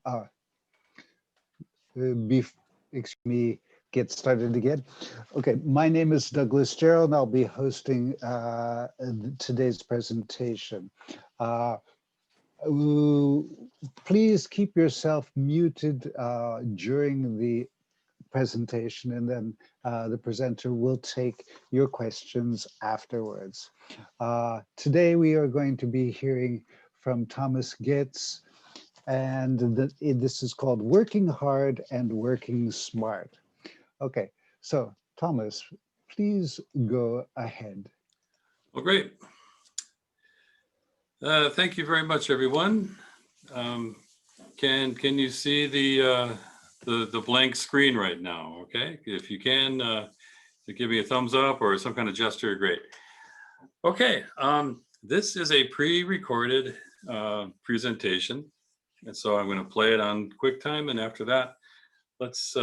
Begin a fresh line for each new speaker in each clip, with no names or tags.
Uh, excuse me, get started again. Okay, my name is Douglas Gerald, and I'll be hosting today's presentation. Please keep yourself muted during the presentation, and then the presenter will take your questions afterwards. Today we are going to be hearing from Thomas Goetz, and this is called Working Hard and Working Smart. Okay, so Thomas, please go ahead.
Well, great. Thank you very much, everyone. Can you see the blank screen right now? Okay, if you can, give me a thumbs up or some kind of gesture, great. Okay, this is a pre-recorded presentation, and so I'm going to play it on QuickTime, and after that, let's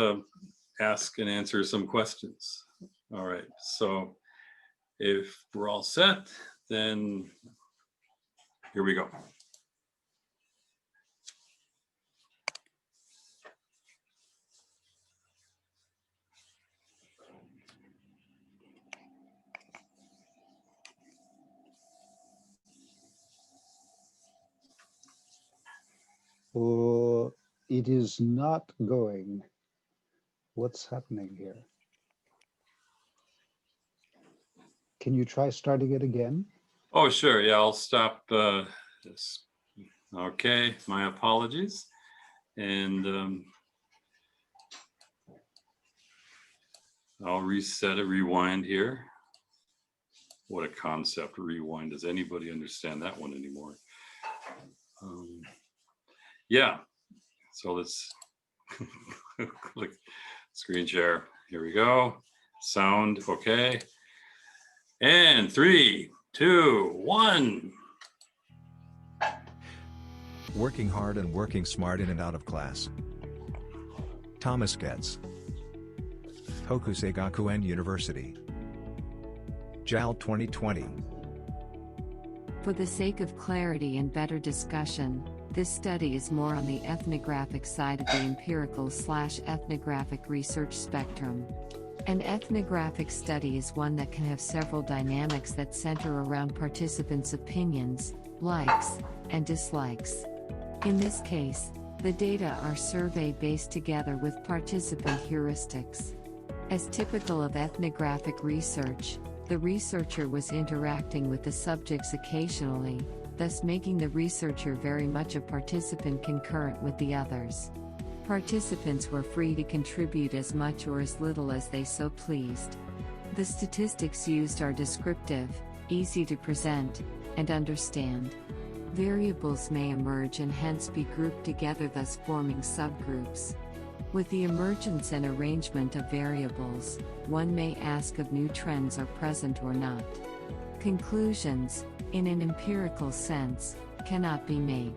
ask and answer some questions. All right, so if we're all set, then here we go.
Oh, it is not going. What's happening here? Can you try starting it again?
Oh, sure. Yeah, I'll stop this. Okay, my apologies. And I'll reset a rewind here. What a concept, rewind. Does anybody understand that one anymore? Yeah, so let's click screen share. Here we go. Sound, okay. And 3, 2, 1.
Working hard and working smart in and out of class. Thomas Goetz. Hokusei Gakuen University. JALT 2020.
For the sake of clarity and better discussion, this study is more on the ethnographic side of the empirical/ethnographic research spectrum. An ethnographic study is one that can have several dynamics that center around participants' opinions, likes, and dislikes. In this case, the data are survey-based together with participant heuristics. As typical of ethnographic research, the researcher was interacting with the subjects occasionally, thus making the researcher very much a participant concurrent with the others. Participants were free to contribute as much or as little as they so pleased. The statistics used are descriptive, easy to present, and understand. Variables may emerge and hence be grouped together, thus forming subgroups. With the emergence and arrangement of variables, one may ask if new trends are present or not. Conclusions, in an empirical sense, cannot be made.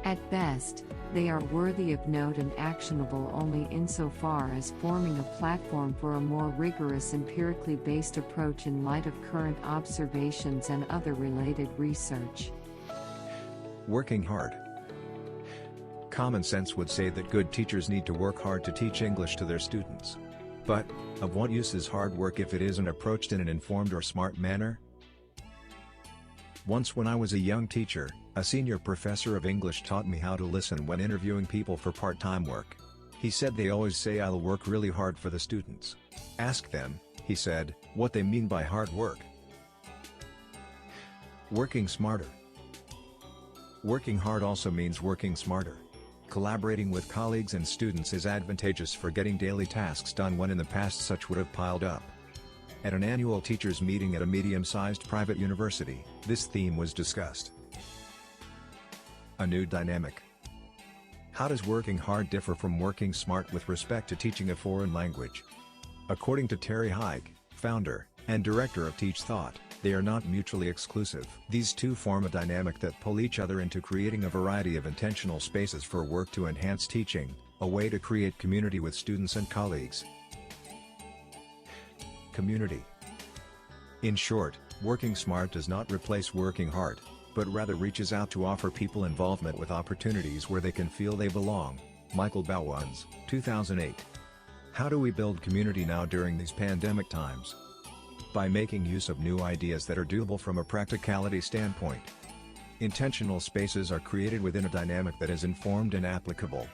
At best, they are worthy of note and actionable only insofar as forming a platform for a more rigorous empirically based approach in light of current observations and other related research.
Working hard. Common sense would say that good teachers need to work hard to teach English to their students. But, of what use is hard work if it isn't approached in an informed or smart manner? Once when I was a young teacher, a senior professor of English taught me how to listen when interviewing people for part-time work. He said they always say I'll work really hard for the students. Ask them, he said, what they mean by hard work. Working smarter. Working hard also means working smarter. Collaborating with colleagues and students is advantageous for getting daily tasks done when in the past such would have piled up. At an annual teachers' meeting at a medium-sized private university, this theme was discussed. A new dynamic. How does working hard differ from working smart with respect to teaching a foreign language? According to Terry Haig, founder and director of Teach Thought, they are not mutually exclusive. These two form a dynamic that pull each other into creating a variety of intentional spaces for work to enhance teaching, a way to create community with students and colleagues. Community. In short, working smart does not replace working hard, but rather reaches out to offer people involvement with opportunities where they can feel they belong. Michael Bowens, 2008. How do we build community now during these pandemic times? By making use of new ideas that are doable from a practicality standpoint. Intentional spaces are created within a dynamic that is informed and applicable.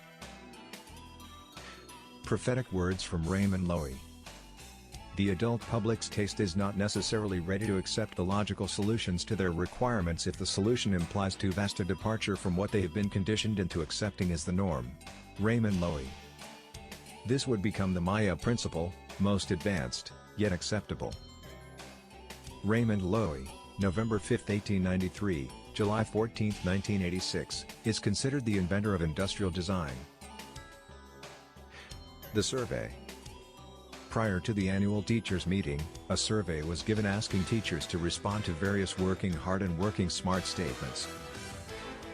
Prophetic words from Raymond Loewy. The adult public's taste is not necessarily ready to accept the logical solutions to their requirements if the solution implies too vast a departure from what they have been conditioned into accepting as the norm. Raymond Loewy. This would become the Maya principle, most advanced, yet acceptable. Raymond Loewy, November 5, 1893, July 14, 1986, is considered the inventor of industrial design. The survey. Prior to the annual teachers' meeting, a survey was given asking teachers to respond to various working hard and working smart statements.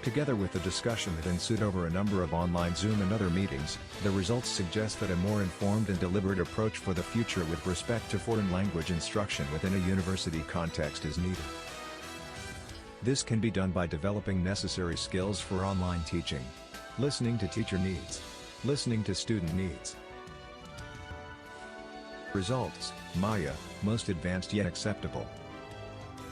Together with the discussion that ensued over a number of online Zoom and other meetings, the results suggest that a more informed and deliberate approach for the future with respect to foreign language instruction within a university context is needed. This can be done by developing necessary skills for online teaching. Listening to teacher needs. Listening to student needs. Results: Maya, most advanced yet acceptable.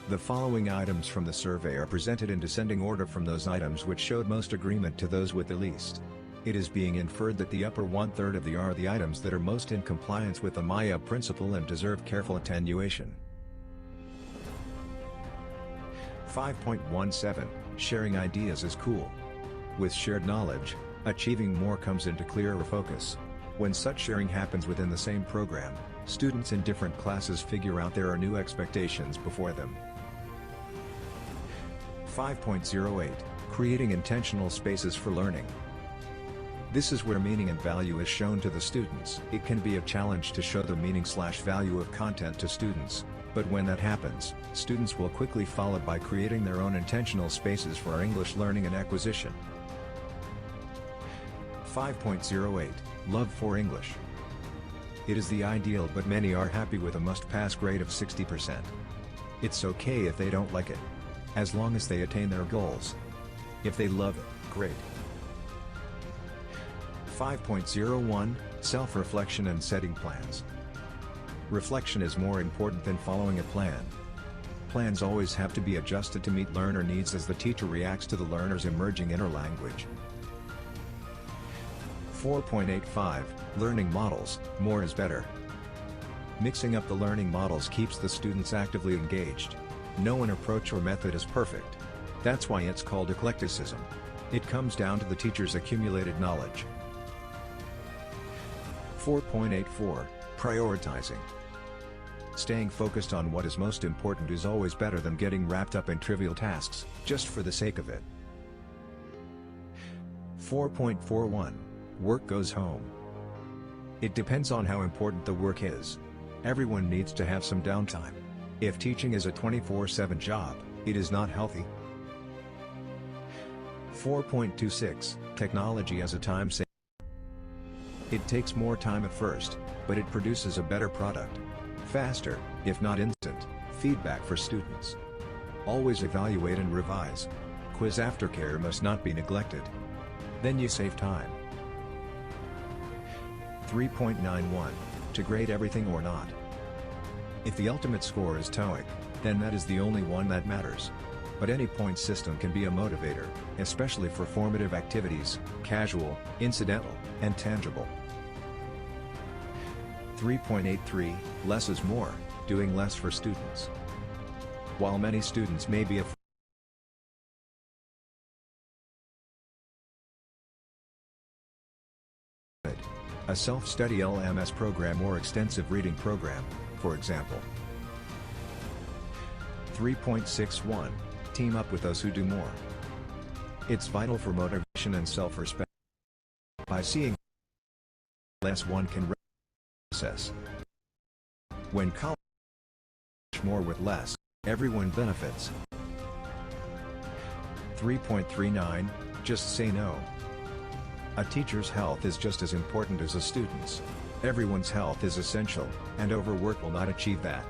The following items from the survey are presented in descending order from those items which showed most agreement to those with the least. It is being inferred that the upper one-third of the are the items that are most in compliance with the Maya principle and deserve careful attenuation. 5.17 Sharing ideas is cool. With shared knowledge, achieving more comes into clearer focus. When such sharing happens within the same program, students in different classes figure out there are new expectations before them. 5.08 Creating intentional spaces for learning. This is where meaning and value is shown to the students. It can be a challenge to show the meaning/value of content to students, but when that happens, students will quickly follow by creating their own intentional spaces for English learning and acquisition. 5.08 Love for English. It is the ideal, but many are happy with a must-pass grade of 60%. It's okay if they don't like it, as long as they attain their goals. If they love it, great. 5.01 Self-reflection and setting plans. Reflection is more important than following a plan. Plans always have to be adjusted to meet learner needs as the teacher reacts to the learner's emerging inner language. 4.85 Learning models, more is better. Mixing up the learning models keeps the students actively engaged. No one approach or method is perfect. That's why it's called eclecticism. It comes down to the teacher's accumulated knowledge. 4.84 Prioritizing. Staying focused on what is most important is always better than getting wrapped up in trivial tasks, just for the sake of it. 4.41 Work goes home. It depends on how important the work is. Everyone needs to have some downtime. If teaching is a 24/7 job, it is not healthy. 4.26 Technology as a time saver. It takes more time at first, but it produces a better product. Faster, if not instant, feedback for students. Always evaluate and revise. Quiz aftercare must not be neglected. Then you save time. 3.91 To grade everything or not. If the ultimate score is TOEIC, then that is the only one that matters. But any point system can be a motivator, especially for formative activities, casual, incidental, and tangible. 3.83 Less is more, doing less for students. While many students may be afraid a self-study LMS program or extensive reading program, for example. 3.61 Team up with those who do more. It's vital for motivation and self-respect. By seeing less, one can assess. When college more with less, everyone benefits. 3.39 Just say no. A teacher's health is just as important as a student's. Everyone's health is essential, and overwork will not achieve that.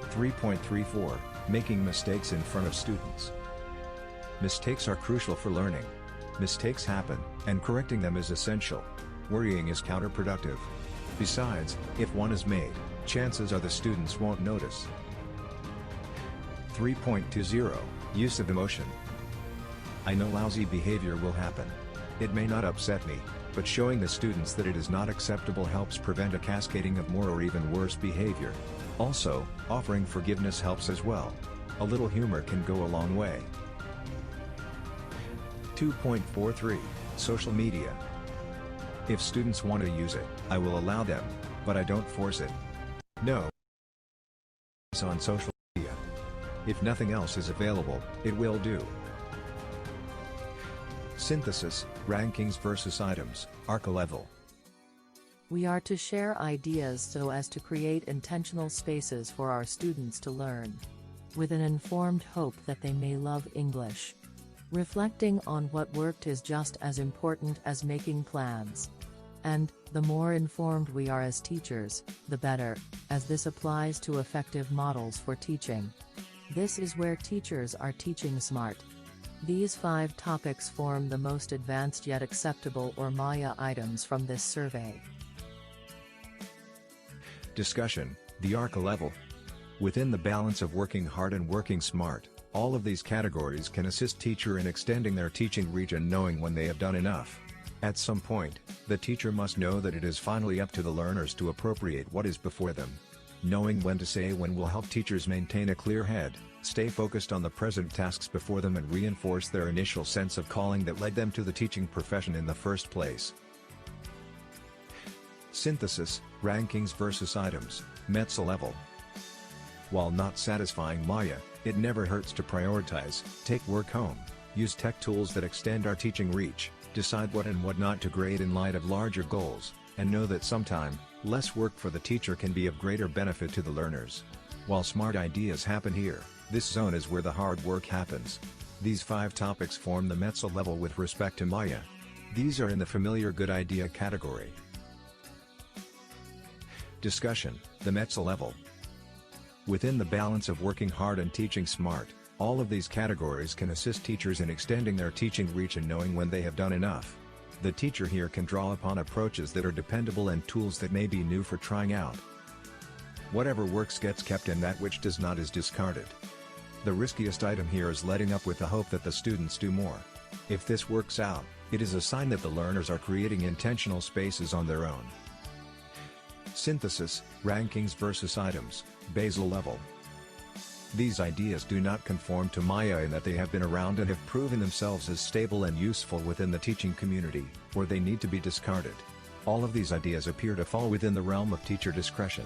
3.34 Making mistakes in front of students. Mistakes are crucial for learning. Mistakes happen, and correcting them is essential. Worrying is counterproductive. Besides, if one is made, chances are the students won't notice. 3.20 Use of emotion. I know lousy behavior will happen. It may not upset me, but showing the students that it is not acceptable helps prevent a cascading of more or even worse behavior. Also, offering forgiveness helps as well. A little humor can go a long way. 2.43 Social media. If students want to use it, I will allow them, but I don't force it. No. It's on social media. If nothing else is available, it will do. Synthesis, rankings versus items, ARCA level.
We are to share ideas so as to create intentional spaces for our students to learn, with an informed hope that they may love English. Reflecting on what worked is just as important as making plans. And, the more informed we are as teachers, the better, as this applies to effective models for teaching. This is where teachers are teaching smart. These 5 topics form the most advanced yet acceptable or Maya items from this survey.
Discussion, the ARCA level. Within the balance of working hard and working smart, all of these categories can assist teacher in extending their teaching reach and knowing when they have done enough. At some point, the teacher must know that it is finally up to the learners to appropriate what is before them. Knowing when to say when will help teachers maintain a clear head, stay focused on the present tasks before them and reinforce their initial sense of calling that led them to the teaching profession in the first place. Synthesis, rankings versus items, METSA level. While not satisfying Maya, it never hurts to prioritize, take work home, use tech tools that extend our teaching reach, decide what and what not to grade in light of larger goals, and know that sometime, less work for the teacher can be of greater benefit to the learners. While smart ideas happen here, this zone is where the hard work happens. These 5 topics form the METSA level with respect to Maya. These are in the familiar good idea category. Discussion, the METSA level. Within the balance of working hard and teaching smart, all of these categories can assist teachers in extending their teaching reach and knowing when they have done enough. The teacher here can draw upon approaches that are dependable and tools that may be new for trying out. Whatever works gets kept and that which does not is discarded. The riskiest item here is letting up with the hope that the students do more. If this works out, it is a sign that the learners are creating intentional spaces on their own. Synthesis, rankings versus items, basal level. These ideas do not conform to Maya in that they have been around and have proven themselves as stable and useful within the teaching community, or they need to be discarded. All of these ideas appear to fall within the realm of teacher discretion.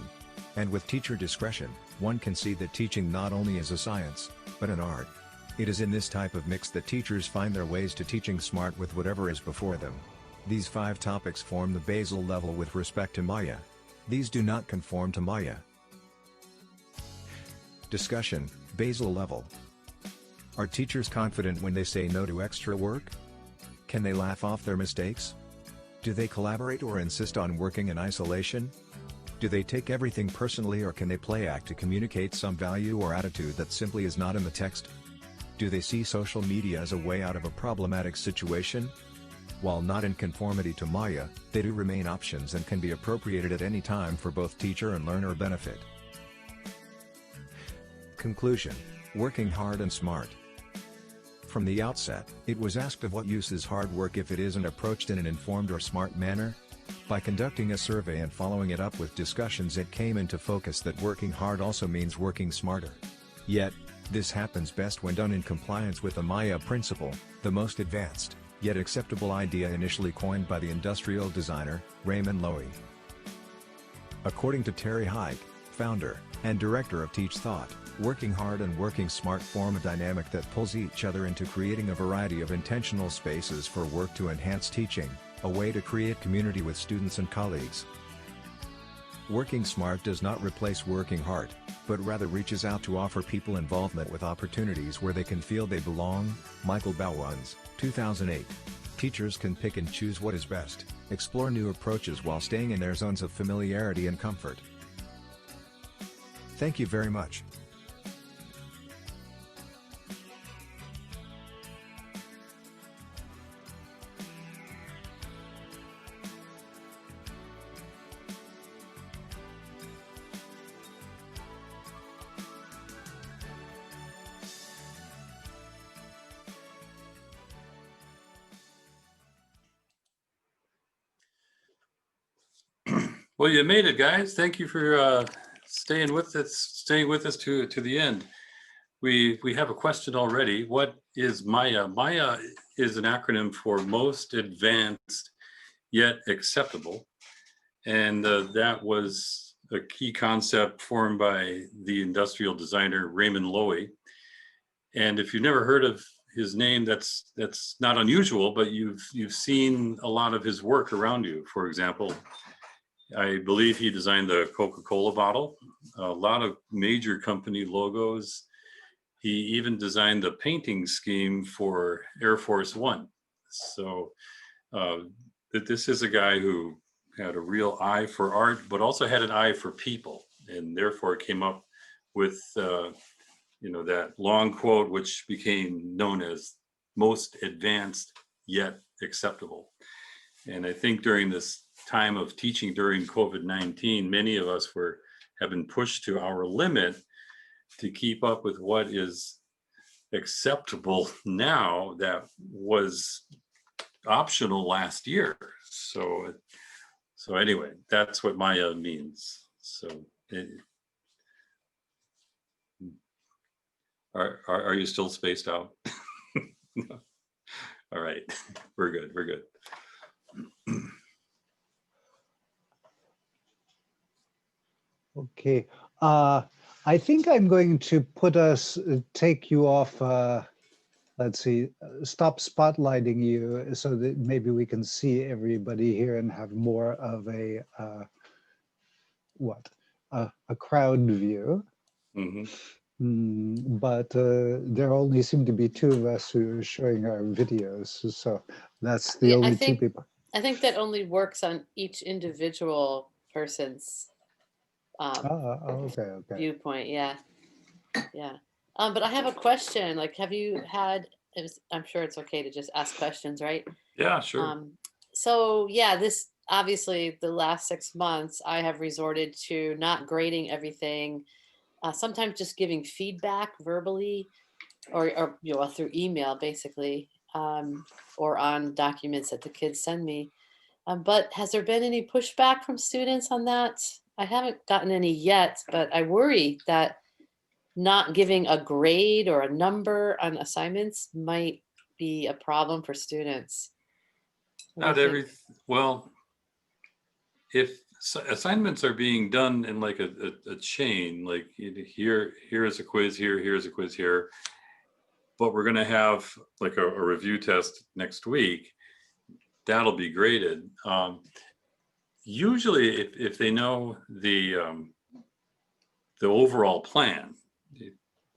And with teacher discretion, one can see that teaching not only is a science, but an art. It is in this type of mix that teachers find their ways to teaching smart with whatever is before them. These 5 topics form the basal level with respect to Maya. These do not conform to Maya. Discussion, basal level. Are teachers confident when they say no to extra work? Can they laugh off their mistakes? Do they collaborate or insist on working in isolation? Do they take everything personally or can they play act to communicate some value or attitude that simply is not in the text? Do they see social media as a way out of a problematic situation? While not in conformity to Maya, they do remain options and can be appropriated at any time for both teacher and learner benefit. Conclusion, working hard and smart. From the outset, it was asked of what use is hard work if it isn't approached in an informed or smart manner? By conducting a survey and following it up with discussions, it came into focus that working hard also means working smarter. Yet, this happens best when done in compliance with the Maya principle, the most advanced, yet acceptable idea initially coined by the industrial designer, Raymond Loewy. According to Terry Hike, founder and director of Teach Thought, working hard and working smart form a dynamic that pulls each other into creating a variety of intentional spaces for work to enhance teaching, a way to create community with students and colleagues. Working smart does not replace working hard, but rather reaches out to offer people involvement with opportunities where they can feel they belong. Michael Bowens, 2008. Teachers can pick and choose what is best, explore new approaches while staying in their zones of familiarity and comfort. Thank you very much.
Well, you made it, guys. Thank you for staying with us to the end. We have a question already. What is MAYA? MAYA is an acronym for Most Advanced Yet Acceptable. And that was a key concept formed by the industrial designer Raymond Loewy. And if you've never heard of his name, that's not unusual, but you've seen a lot of his work around you. For example, I believe he designed the Coca-Cola bottle, a lot of major company logos. He even designed the painting scheme for Air Force One. So this is a guy who had a real eye for art, but also had an eye for people, and therefore came up with that long quote, which became known as most advanced yet acceptable. And I think during this time of teaching during COVID-19, many of us have been pushed to our limit to keep up with what is acceptable now that was optional last year. So anyway, that's what MAYA means. So are you still spaced out? All right, we're good.
Okay, I think I'm going to take you off, let's see, stop spotlighting you so that maybe we can see everybody here and have more of a, a crowd view.
Mm-hmm.
But there only seem to be two of us who are showing our videos, so that's the only two people.
I think that only works on each individual person's viewpoint. Yeah. But I have a question. Like, have you had? I'm sure it's okay to just ask questions, right?
Yeah, sure.
So yeah, this obviously the last 6 months I have resorted to not grading everything. Sometimes just giving feedback verbally or through email basically, or on documents that the kids send me. But has there been any pushback from students on that? I haven't gotten any yet, but I worry that not giving a grade or a number on assignments might be a problem for students.
Well, if assignments are being done in like a chain, like here is a quiz here's a quiz here, but we're going to have like a review test next week, that'll be graded. Usually if they know the overall plan,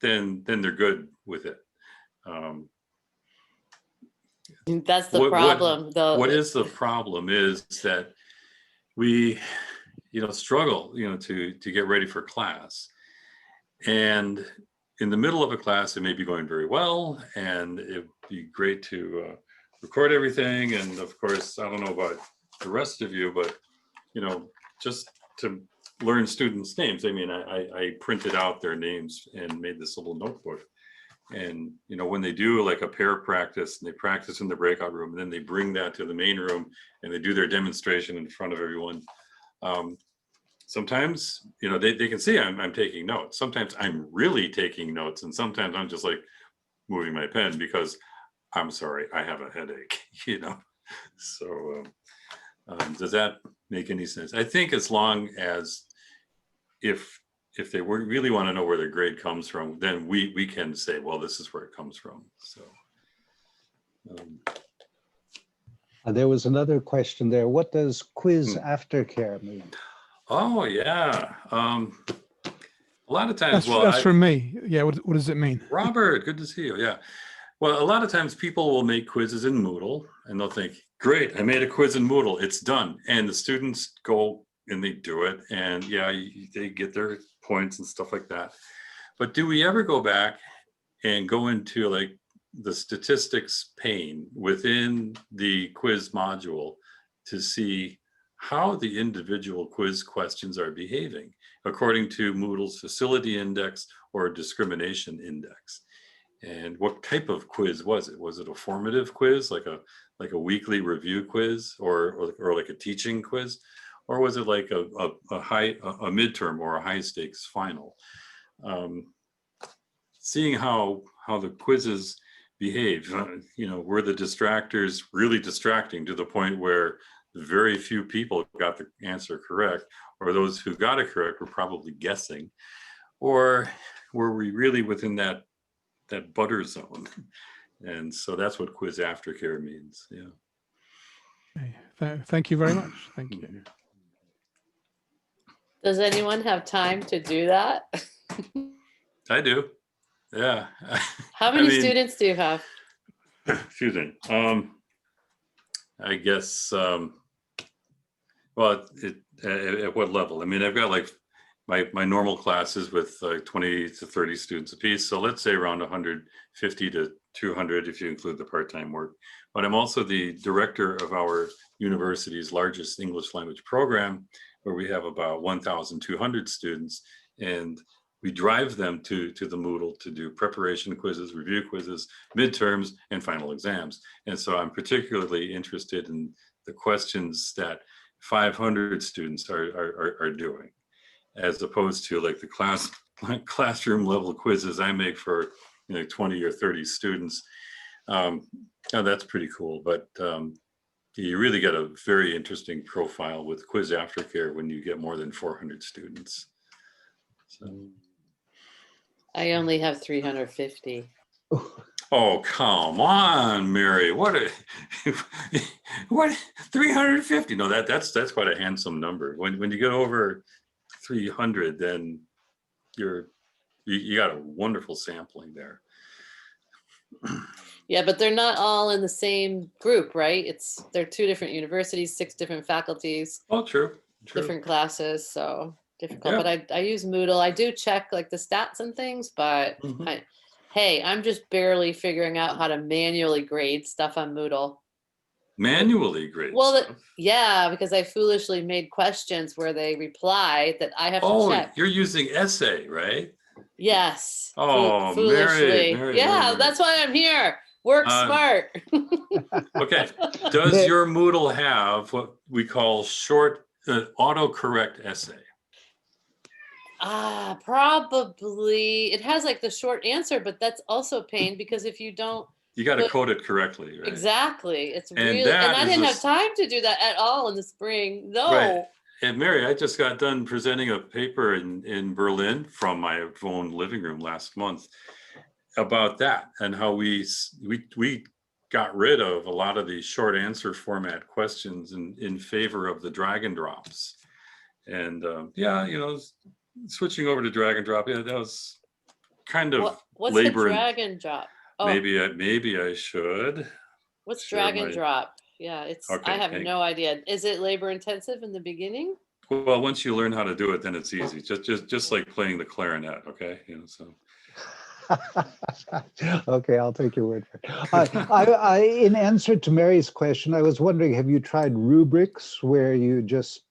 then they're good with it.
That's the problem, though.
What is the problem is that we, struggle, to get ready for class. And in the middle of a class, it may be going very well, and it'd be great to record everything. And of course, I don't know about the rest of you, but, just to learn students' names. I mean, I printed out their names and made this little notebook. And, when they do like a pair practice and they practice in the breakout room, and then they bring that to the main room and they do their demonstration in front of everyone. Sometimes, they can see I'm taking notes. Sometimes I'm really taking notes. And sometimes I'm just like moving my pen because I'm sorry, I have a headache, So does that make any sense? I think as long as if they really want to know where their grade comes from, then we can say, well, this is where it comes from. So
there was another question there. What does quiz aftercare mean?
Oh yeah, a lot of times.
That's for me. Yeah, what does it mean?
Robert, good to see you. Yeah, well, a lot of times people will make quizzes in Moodle and they'll think, great, I made a quiz in Moodle, it's done, and the students go and they do it, and yeah, they get their points and stuff like that. But do we ever go back and go into like the statistics pane within the quiz module to see how the individual quiz questions are behaving according to Moodle's facility index or discrimination index? And what type of quiz was it? Was it a formative quiz, like a weekly review quiz, or like a teaching quiz? or was it like a midterm or a high stakes final? Seeing how the quizzes behave, were the distractors really distracting to the point where very few people got the answer correct, or those who got it correct were probably guessing, or were we really within that butter zone? And so that's what quiz aftercare means. Yeah.
Okay. Thank you very much. Thank you.
Does anyone have time to do that?
I do. Yeah.
How many students do you have?
Excuse me. I guess, well, at what level? I mean, I've got like my normal classes with like 20 to 30 students apiece. So let's say around 150 to 200 if you include the part-time work. But I'm also the director of our university's largest English language program, where we have about 1,200 students, and we drive them to the Moodle to do preparation quizzes, review quizzes, midterms, and final exams. And so I'm particularly interested in the questions that 500 students are doing, as opposed to like the classroom level quizzes I make for 20 or 30 students. Now that's pretty cool, but you really get a very interesting profile with quiz aftercare when you get more than 400 students. So.
I only have 350.
Oh, come on, Mary. What 350? No, that's quite a handsome number. When you get over 300, then you got a wonderful sampling there.
Yeah, but they're not all in the same group, right? They're two different universities, 6 different faculties.
Oh, true.
Different classes, so difficult.
Yeah.
But I use Moodle. I do check like the stats and things, but I'm just barely figuring out how to manually grade stuff on Moodle.
Manually grade
Well,
stuff?
yeah, because I foolishly made questions where they reply that I have to check.
You're using essay, right?
Yes.
Oh,
foolishly.
Mary,
That's why I'm here. Work smart.
Okay. Does your Moodle have what we call short autocorrect essay?
Probably. It has like the short answer, but that's also a pain because if you don't,
you got to code it correctly, right?
Exactly. It's
And
really, and I didn't have time to do that at all in the spring. No.
Right. And Mary, I just got done presenting a paper in Berlin from my own living room last month about that, and how we got rid of a lot of these short answer format questions in favor of the drag and drops. And switching over to drag and drop, that was kind of
what's
labor.
The drag and drop? Oh.
Maybe I should.
What's drag and drop? Yeah, I have no idea. Is it labor intensive in the beginning?
Well, once you learn how to do it, then it's easy. Just like playing the clarinet, okay? So.
Okay, I'll take your word for it. In answer to Mary's question, I was wondering, have you tried rubrics where you just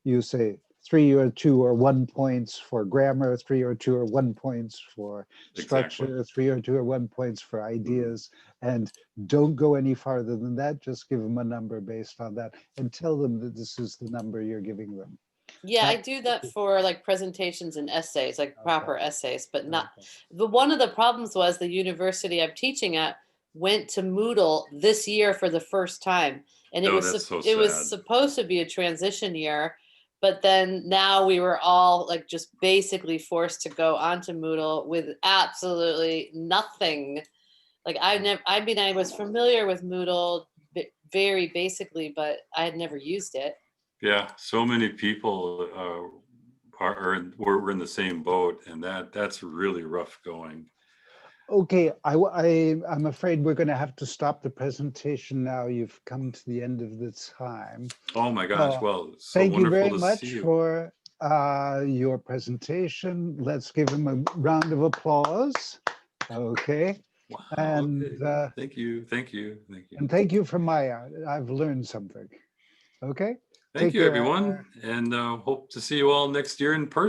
you say 3 or 2 or 1 points for grammar, 3 or 2 or 1 points for structure, exactly. 3 or 2 or 1 points for ideas, and don't go any farther than that. Just give them a number based on that and tell them that this is the number you're giving them.
Yeah, I do that for like presentations and essays, like proper essays, but not. One of the problems was the university I'm teaching at went to Moodle this year for the first time, and it was supposed to be a transition year, but then now we were all like just basically forced to go onto Moodle with absolutely nothing. Like I was familiar with Moodle very basically, but I had never used it.
Yeah, so many people were in the same boat, and that's really rough going.
Okay, I'm afraid we're going to have to stop the presentation now. You've come to the end of the time.
Oh my gosh! Well, so
thank you very
to
much
see you.
For your presentation. Let's give him a round of applause. Okay.
Wow,
and
okay. Thank you.
And thank you from my end. I've learned something. Okay.
Thank you, everyone, and hope to see you all next year in person.